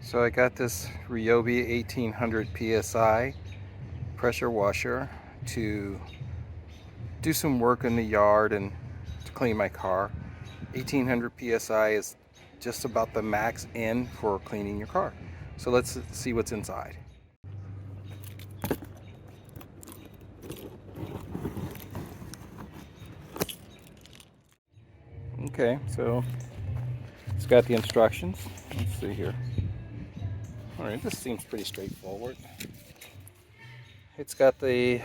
So I got this Ryobi 1800 PSI pressure washer to do some work in the yard and to clean my car. 1800 PSI is just about the max in for cleaning your car. So let's see what's inside. Okay, so it's got the instructions. Let's see here. Alright, this seems pretty straightforward. It's got the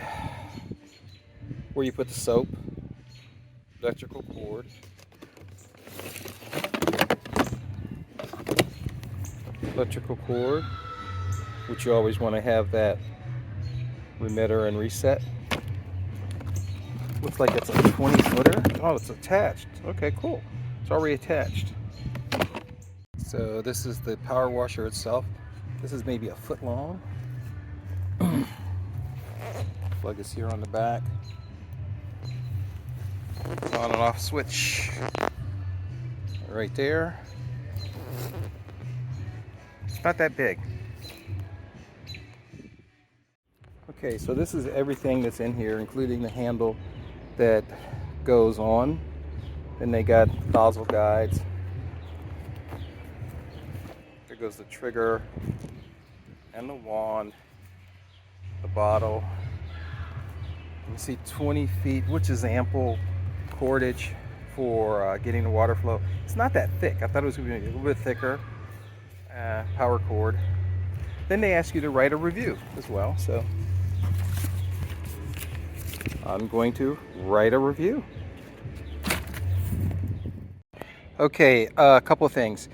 where you put the soap, electrical cord, which you always want to have that remitter and reset. Looks like it's a 20 footer. Oh, it's attached. Okay, cool. It's already attached. So this is the power washer itself. This is maybe a foot long. Plug is here on the back. On and off switch right there. It's not that big. Okay, so this is everything that's in here, including the handle that goes on. Then they got nozzle guides. There goes the trigger and the wand, the bottle. You see 20 feet, which is ample cordage for getting the water flow. It's not that thick. I thought it was going to be a little bit thicker. Power cord. Then they ask you to write a review as well. So I'm going to write a review. Okay, a couple of things.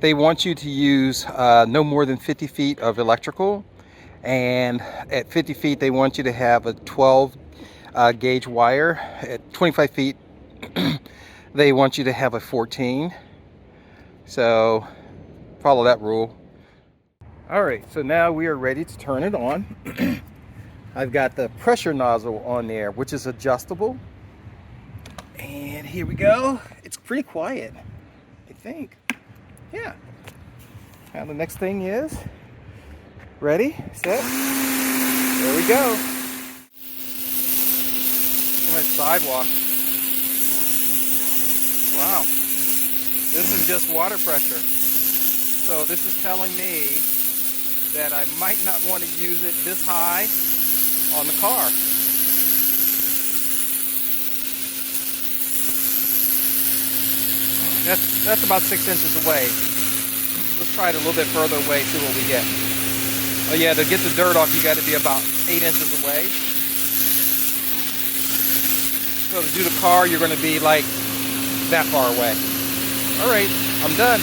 They want you to use no more than 50 feet of electrical, and at 50 feet they want you to have a 12 gauge wire. At 25 feet they want you to have a 14. So follow that rule. Alright, so now we are ready to turn it on. I've got the pressure nozzle on there, which is adjustable. And here we go. It's pretty quiet, I think. Yeah. Now the next thing is, ready, set, there we go. Nice sidewalk. Wow. This is just water pressure. So this is telling me that I might not want to use it this high on the car. That's about 6 inches away. Let's try it a little bit further away, see what we get. Oh yeah, to get the dirt off, you got to be about 8 inches away. So to do the car, you're going to be like that far away. All right, I'm done.